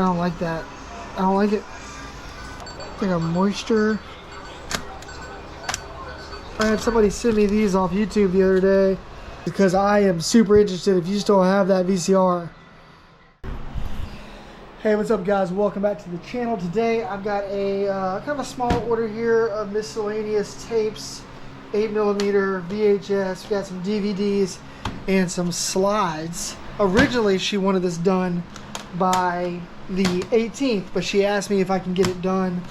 don't like that. I don't like it. It's like a moisture. I had somebody send me these off YouTube the other day because I am super interested if you still have that VCR. Hey, what's up guys? Welcome back to the channel. Today I've got a kind of a small order here of miscellaneous tapes, 8mm VHS, we got some DVDs and some slides. Originally she wanted this done by the 18th, but she asked me if I can get it done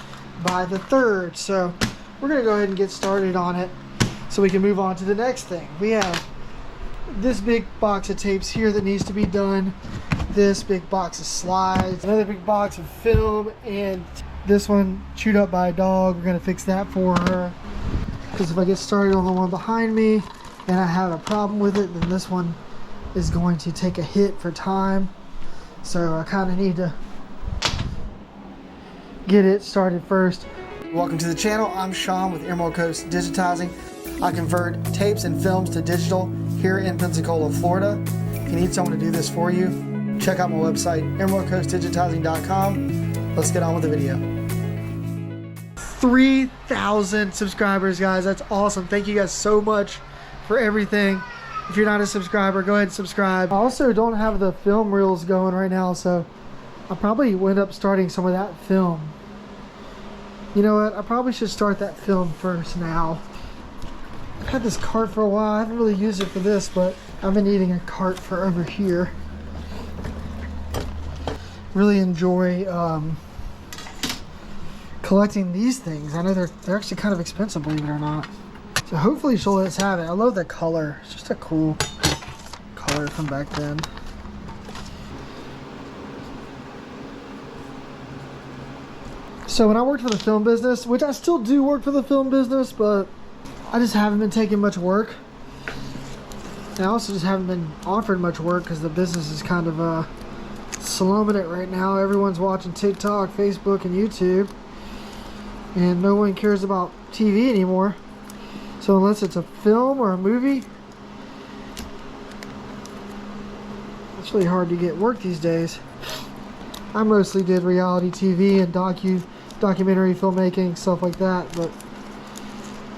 by the 3rd. So we're gonna go ahead and get started on it so we can move on to the next thing. We have this big box of tapes here that needs to be done, this big box of slides, another big box of film, and this one chewed up by a dog. We're gonna fix that for her, because if I get started on the one behind me and I have a problem with it, then this one is going to take a hit for time. So I kind of need to get it started first. Welcome to the channel. I'm Sean with Emerald Coast Digitizing. I convert tapes and films to digital here in Pensacola, Florida. If you need someone to do this for you, check out my website, emeraldcoastdigitizing.com. Let's get on with the video. 3,000 subscribers, guys. That's awesome. Thank you guys so much for everything. If you're not a subscriber, go ahead and subscribe. I also don't have the film reels going right now, so I'll probably end up starting some of that film. You know what? I probably should start that film first now. I've had this cart for a while. I haven't really used it for this, but I've been needing a cart for over here. Really enjoy collecting these things. I know they're actually kind of expensive, believe it or not. So hopefully she'll let us have it. I love the color. It's just a cool color from back then. So when I worked for the film business, which I still do work for the film business, but I just haven't been taking much work. And I also just haven't been offered much work because the business is kind of slumming it right now. Everyone's watching TikTok, Facebook, and YouTube, and no one cares about TV anymore. So unless it's a film or a movie, it's really hard to get work these days. I mostly did reality TV and documentary filmmaking, stuff like that, but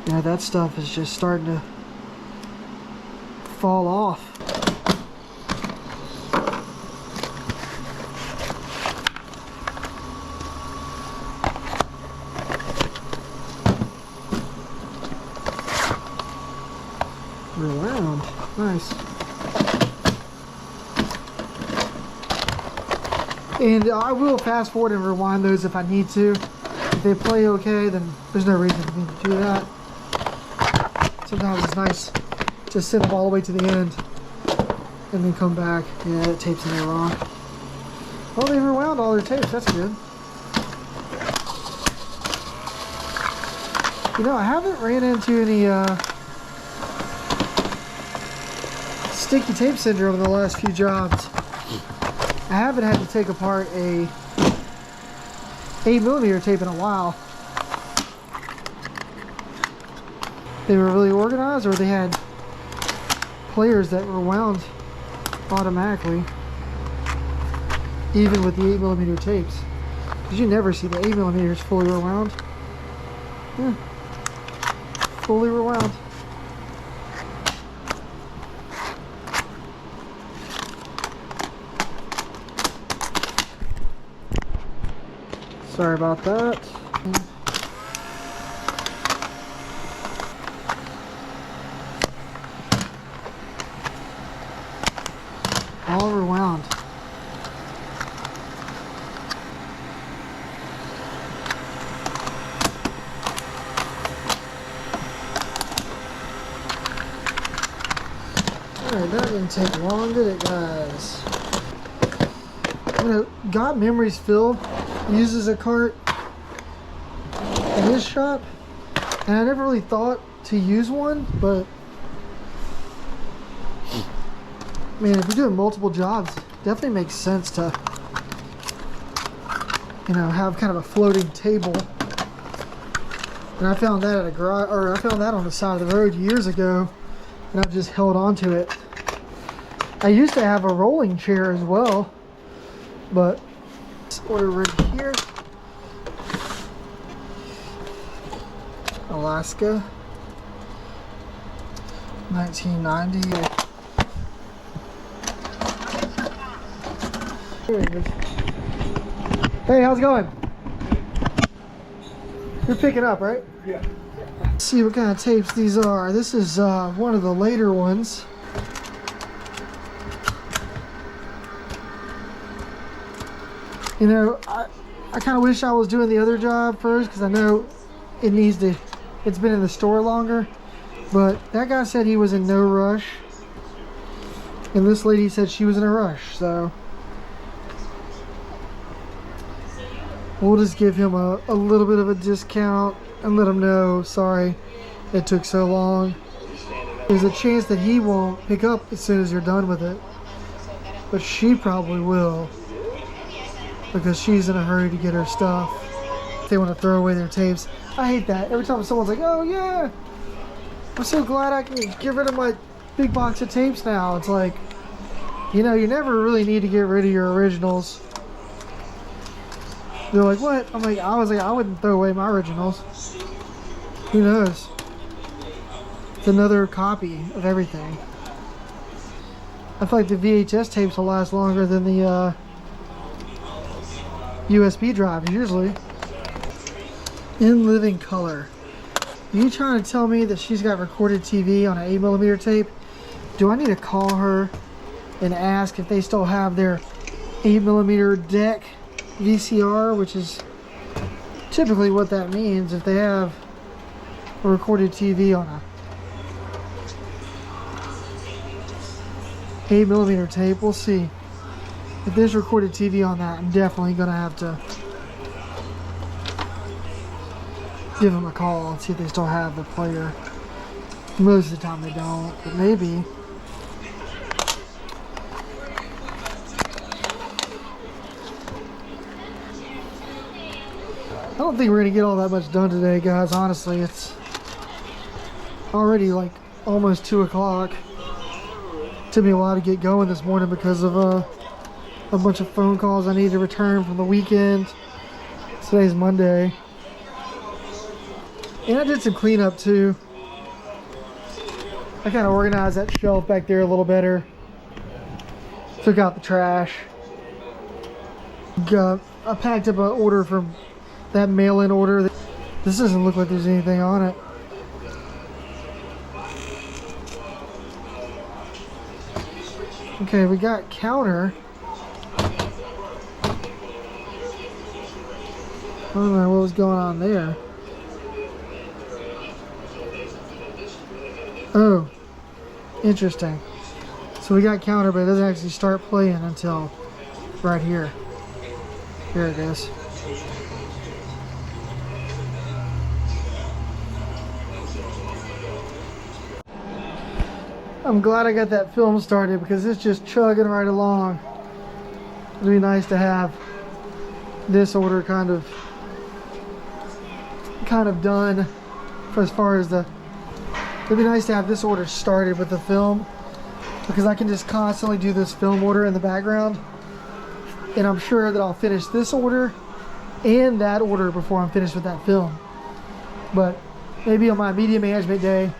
yeah, that stuff is just starting to fall off. Around. Nice. And I will fast forward and rewind those if I need to. If they play okay, then there's no reason for me to do that. Sometimes it's nice to send them all the way to the end and then come back. Yeah, that tape's in there wrong. Well, they rewound all their tapes. That's good. You know, I haven't ran into any sticky tape syndrome in the last few jobs. I haven't had to take apart a 8mm tape in a while. They were really organized, or they had players that were wound automatically, even with the 8mm tapes. Because you never see the 8mm fully rewound. Yeah. Fully rewound. Sorry about that. All rewound. Alright, that didn't take long, did it, guys? You know, Got Memories Phil uses a cart in his shop, and I never really thought to use one, but man, if you're doing multiple jobs, it definitely makes sense to, you know, have kind of a floating table. And I found that at a garage, or I found that on the side of the road years ago, and I've just held on to it. I used to have a rolling chair as well, but order right here. Alaska, 1990. Here it is. Hey, how's it going? You're picking up, right? Yeah. Let's see what kind of tapes these are. This is one of the later ones. You know, I kind of wish I was doing the other job first, because I know it needs to, it's been in the store longer. But that guy said he was in no rush. And this lady said she was in a rush, so we'll just give him a little bit of a discount and let him know, sorry it took so long. There's a chance that he won't pick up as soon as you're done with it, but she probably will, because she's in a hurry to get her stuff. They want to throw away their tapes. I hate that. Every time someone's like, oh yeah, I'm so glad I can get rid of my big box of tapes now. It's like, you know, you never really need to get rid of your originals. They're like, what? I'm like, I wouldn't throw away my originals. Who knows? It's another copy of everything. I feel like the VHS tapes will last longer than the USB drives usually. In living color. Are you trying to tell me that she's got recorded TV on an 8mm tape? Do I need to call her and ask if they still have their 8mm deck VCR, which is typically what that means, if they have a recorded TV on a 8mm tape. We'll see. If there's recorded TV on that, I'm definitely gonna have to give them a call and see if they still have the player. Most of the time they don't, but maybe. I don't think we're gonna get all that much done today, guys. Honestly, it's already like almost 2 o'clock. Took me a while to get going this morning because of a bunch of phone calls I need to return from the weekend. Today's Monday. And I did some cleanup too. I kind of organized that shelf back there a little better. Took out the trash. I packed up an order from that mail-in order. This doesn't look like there's anything on it. Okay, we got counter. I don't know what was going on there. Oh, interesting. So we got counter, but it doesn't actually start playing until right here. Here it is. I'm glad I got that film started because it's just chugging right along. It'd be nice to have this order kind of done for as far as the, it'd be nice to have this order started with the film, because I can just constantly do this film order in the background, and I'm sure that I'll finish this order and that order before I'm finished with that film. But maybe on my media management day,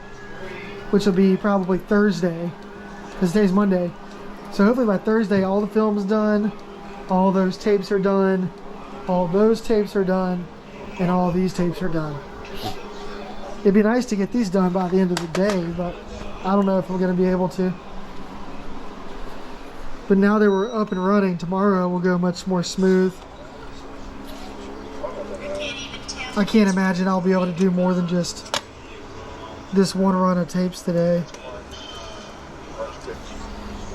which will be probably Thursday, because today's Monday, so hopefully by Thursday all the film's done, all those tapes are done, all those tapes are done, and all these tapes are done. It'd be nice to get these done by the end of the day, but I don't know if I'm going to be able to. But now that we're up and running, tomorrow will go much more smooth. I can't imagine I'll be able to do more than just this one run of tapes today.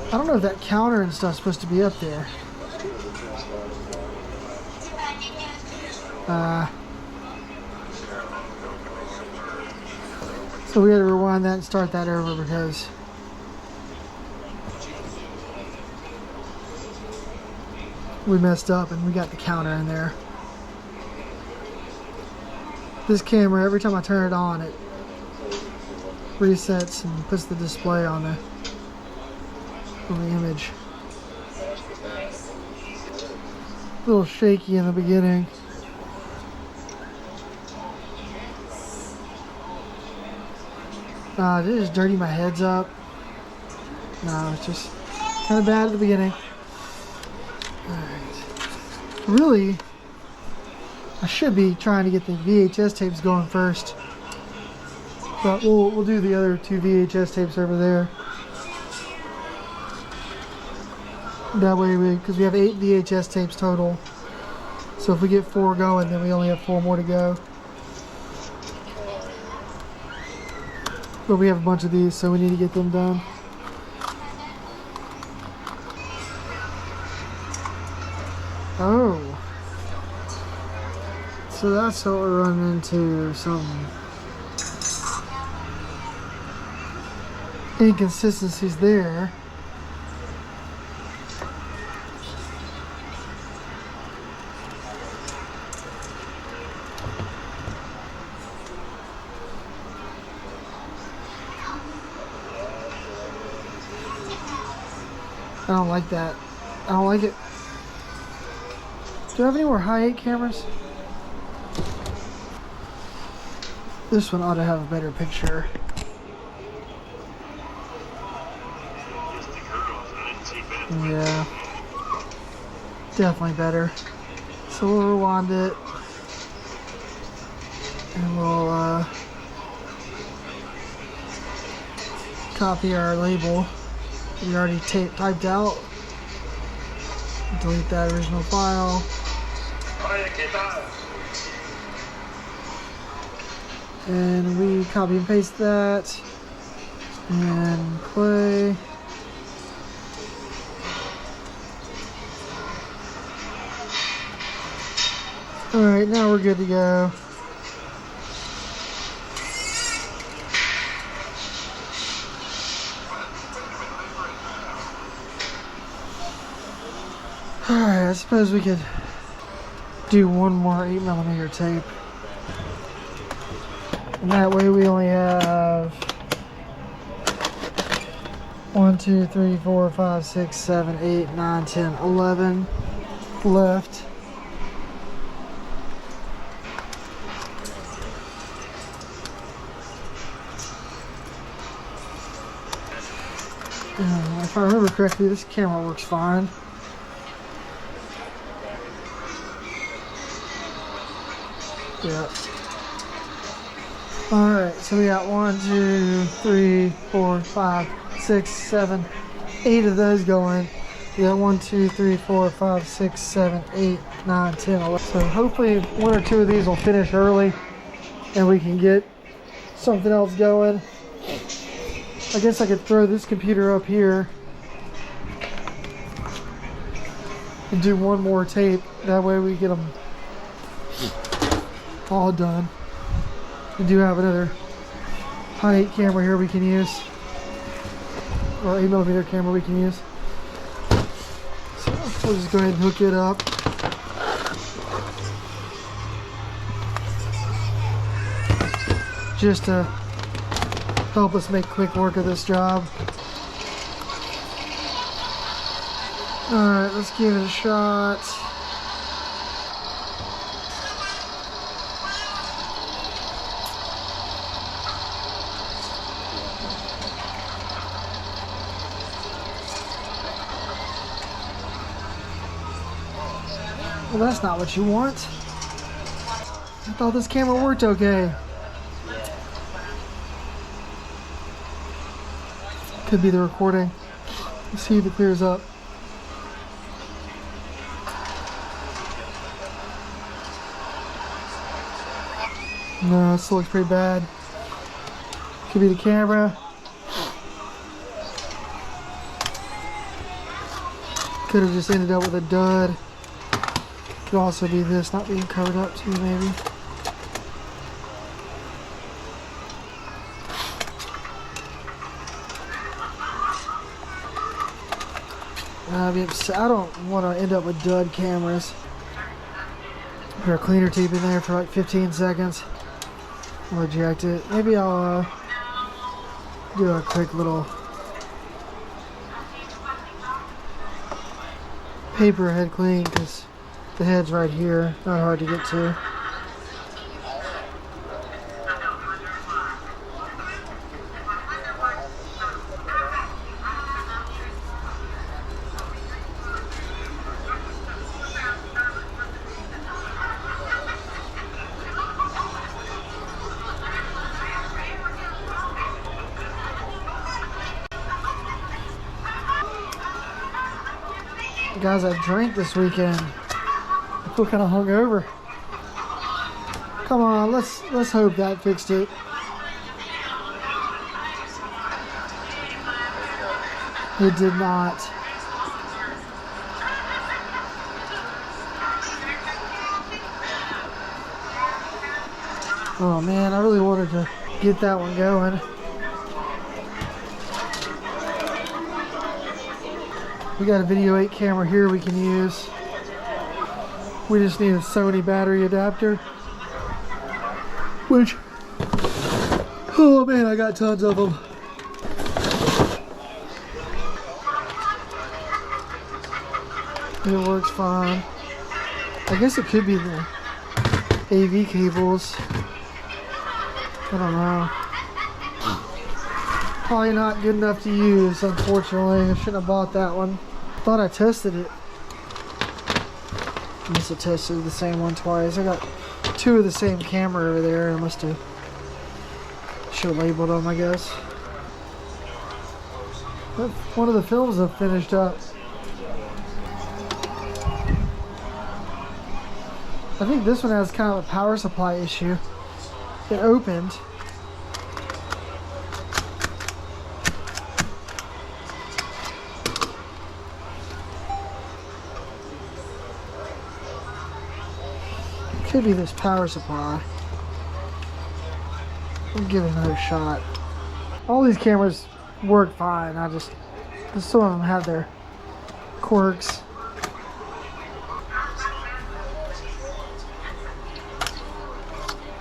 I don't know if that counter and stuff's supposed to be up there. So we had to rewind that and start that over because we messed up and we got the counter in there. This camera, every time I turn it on, it resets and puts the display on the image. a little shaky in the beginning. Did it just dirty my heads up? No, it's just kind of bad at the beginning. Alright. Really, I should be trying to get the VHS tapes going first. But we'll do the other 2 VHS tapes over there. That way because we have 8 VHS tapes total. So if we get 4 going, then we only have 4 more to go. But we have a bunch of these, so we need to get them done. Oh. So that's what we're running into, some inconsistencies there. I don't like that. I don't like it. Do you have any more high 8 cameras? This one ought to have a better picture. Yeah. Definitely better. So we'll rewind it. And we'll copy our label. We already typed out. Delete that original file. And we copy and paste that. And play. Alright, now we're good to go. Alright, I suppose we could do one more 8mm tape. And that way we only have 1, 2, 3, 4, 5, 6, 7, 8, 9, 10, 11 left. If I remember correctly, this camera works fine. Yep. Alright, so we got 1, 2, 3, 4, 5, 6, 7, 8 of those going. We got 1, 2, 3, 4, 5, 6, 7, 8, 9, 10, 11. So hopefully 1 or 2 of these will finish early and we can get something else going. I guess I could throw this computer up here and do 1 more tape. That way we get them all done. We do have another high 8 camera here we can use, or 8mm camera we can use. So we'll just go ahead and hook it up. Just to help us make quick work of this job. Alright, let's give it a shot. Well, that's not what you want. I thought this camera worked okay. Could be the recording. Let's see if it clears up. No, it still looks pretty bad. Could be the camera. Could have just ended up with a dud. Could also be this not being covered up too, maybe. I don't want to end up with dud cameras. Put our cleaner tape in there for like 15 seconds. I'll eject it. Maybe I'll do a quick little paper head clean, because The head's right here, not hard to get to. Guys, I drank this weekend. I feel kind of hungover. Come on, let's hope that fixed it. It did not. Oh man, I really wanted to get that one going. We got a Video 8 camera here we can use. We just need a Sony battery adapter. Which, oh man, I got tons of them. It works fine. I guess it could be the AV cables. I don't know. Probably not good enough to use, unfortunately. I shouldn't have bought that one. Thought I tested it. Must have tested the same one twice. I got two of the same camera over there. I must have should have labeled them, I guess. But one of the films have finished up. I think this one has kind of a power supply issue. It opened. Could be this power supply. We'll give it another shot. All these cameras work fine. Some of them have their quirks.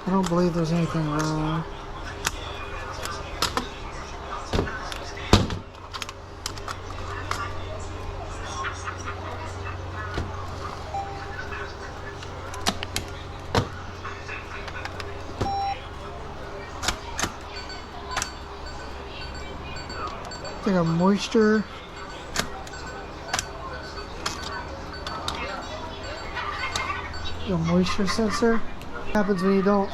I don't believe there's anything wrong. Like a moisture. A moisture sensor. What happens when you don't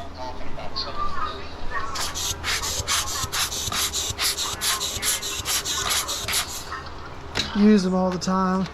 use them all the time?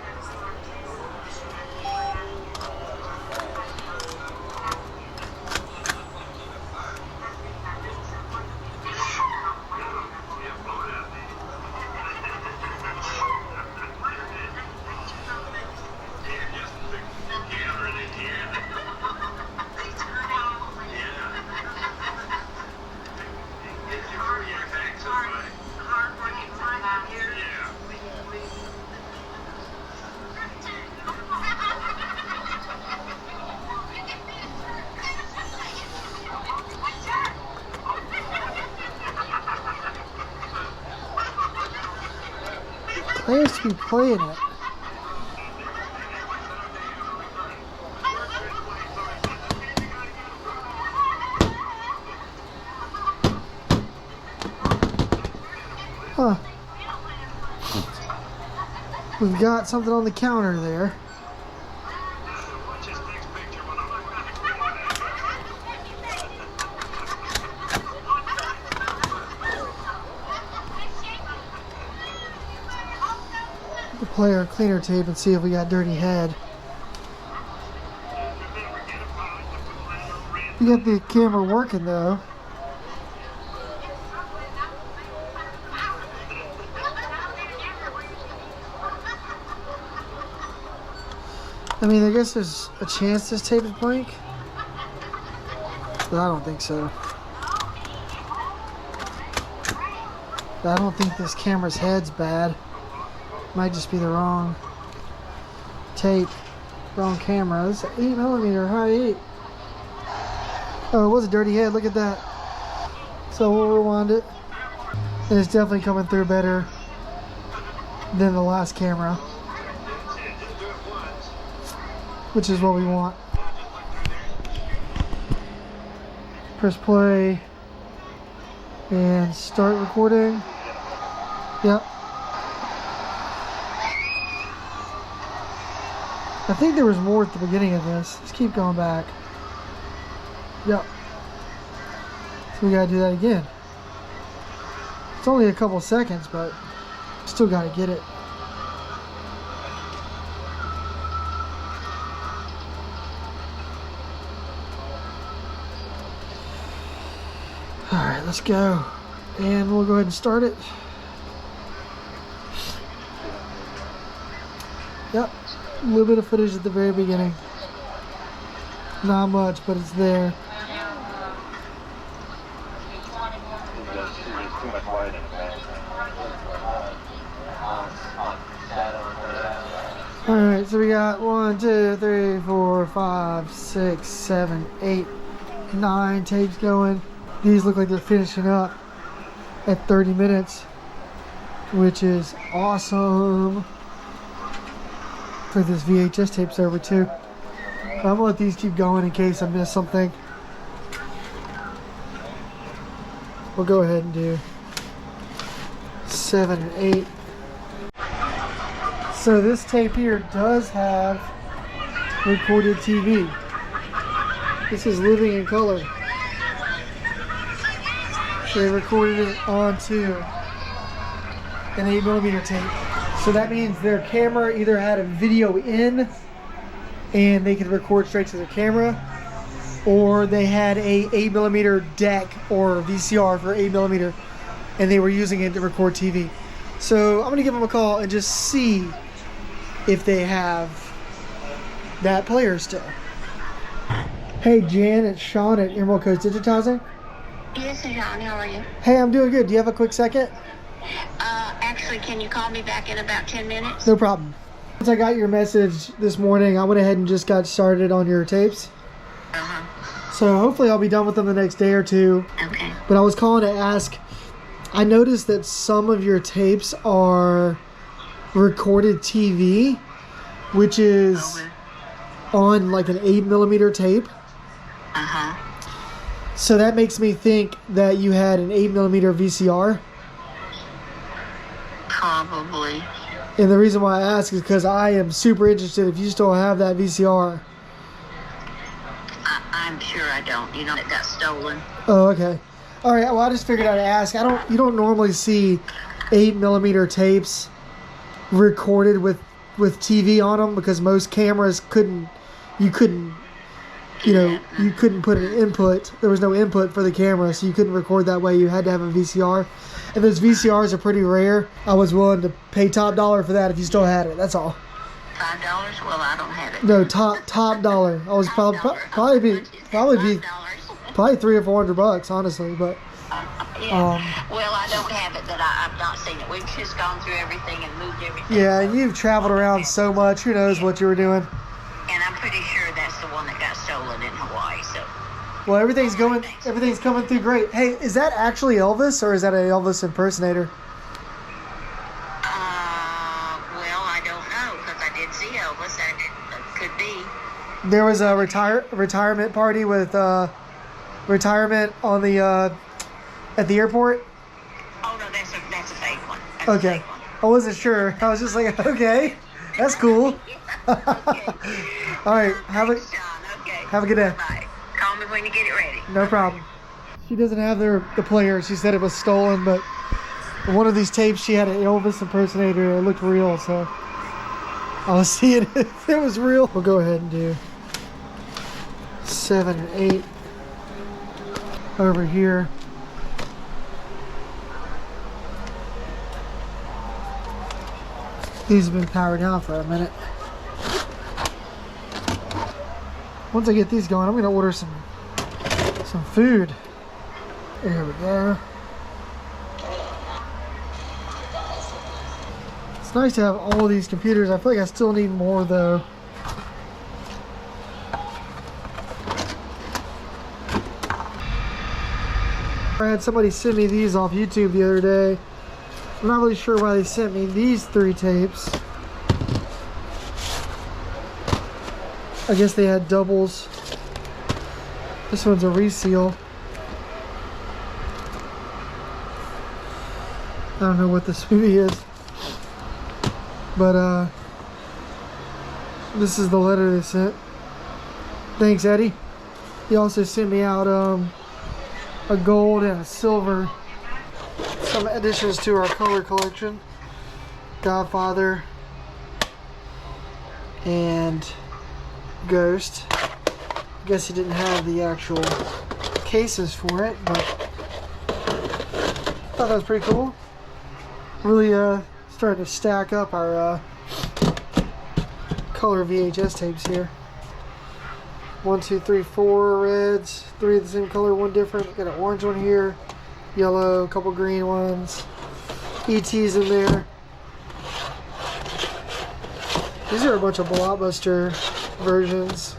Players to be playing it. Huh. We've got something on the counter there. Play our cleaner tape and see if we got dirty head. We got the camera working though. I mean, I guess there's a chance this tape is blank, but I don't think so. I don't think this camera's head's bad. Might just be the wrong tape, wrong camera. This is 8mm, high 8. Oh, it was a dirty head. Look at that. So we'll rewind it. And it's definitely coming through better than the last camera. which is what we want. Press play and start recording. Yep. I think there was more at the beginning of this. Let's keep going back. Yep. So we gotta do that again. It's only a couple seconds, but still gotta get it. Alright, let's go. And we'll go ahead and start it. Yep. A little bit of footage at the very beginning. Not much, but it's there. Alright, so we got 1, 2, 3, 4, 5, 6, 7, 8, 9 tapes going. These look like they're finishing up at 30 minutes, which is awesome for this VHS tape server too. I'm gonna let these keep going in case I miss something. We'll go ahead and do 7 and 8. So this tape here does have recorded TV. This is living in color. They recorded it onto an 8mm tape. So that means their camera either had a video in and they could record straight to the camera, or they had a 8mm deck or VCR for 8mm and they were using it to record TV. So I'm gonna give them a call and just see if they have that player still. Hey Jan, it's Sean at Emerald Coast Digitizing. Yes, Sean, how are you? Hey, I'm doing good. Do you have a quick second? Actually, can you call me back in about 10 minutes? No problem. Once I got your message this morning, I went ahead and just got started on your tapes. So hopefully I'll be done with them the next day or two. Okay. But I was calling to ask, I noticed that some of your tapes are recorded TV, which is on like an 8mm tape. So that makes me think that you had an 8mm VCR. Probably. And the reason why I ask is because I am super interested if you still have that VCR. I'm sure I don't. You know, it got stolen. Oh, okay. All right. Well, I just figured I'd ask. You don't normally see 8mm tapes recorded with TV on them because most cameras you couldn't put an input. There was no input for the camera, so you couldn't record that way. You had to have a VCR. And those VCRs are pretty rare. I was willing to pay top dollar for that if you still had it. That's all. $5? Well, I don't have it. No, top dollar. I was probably $300 or $400, honestly. But well, I don't have it. I've not seen it. We've just gone through everything and moved everything. Yeah, and you've traveled around so much. Who knows what you were doing? And I'm pretty sure that's the one that got stolen in Hawaii. So. Well, everything's coming through great. Hey, is that actually Elvis or is that an Elvis impersonator? Well, I don't know because I did see Elvis. It could be. There was a retirement party with retirement on the at the airport. Oh no, that's a fake one. That's Okay, a fake one. I wasn't sure. I was just like, okay, that's cool. All right, have a good day. Bye. Call me when you get it ready. No problem. She doesn't have the player. She said it was stolen, but one of these tapes she had an Elvis impersonator. It looked real, so I was seeing if it was real. We'll go ahead and do 7 and 8 over here. These have been powered down for a minute. Once I get these going, I'm gonna order some food. There we go. It's nice to have all of these computers. I feel like I still need more though. I had somebody send me these off YouTube the other day. I'm not really sure why they sent me these 3 tapes. I guess they had doubles. This one's a reseal. I don't know what this movie is, but this is the letter they sent. Thanks, Eddie. He also sent me out a gold and a silver. Some additions to our color collection. Godfather and Ghost. I guess he didn't have the actual cases for it, but I thought that was pretty cool. Really starting to stack up our color VHS tapes here. 1, 2, 3, 4 reds, 3 of the same color, 1 different. Got an orange one here, yellow, a couple green ones, ET's in there. These are a bunch of Blockbuster versions.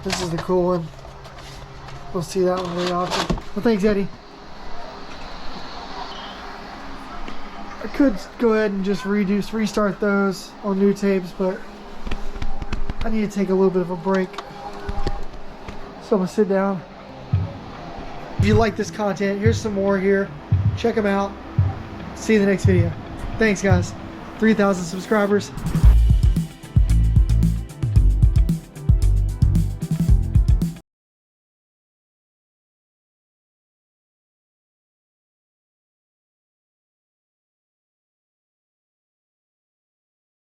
This is the cool one. We'll see that one very often. Well, thanks, Eddie. I could go ahead and just restart those on new tapes, but I need to take a little bit of a break. So I'm gonna sit down. If you like this content, here's some more here. Check them out. See you in the next video. Thanks, guys. 3,000 subscribers.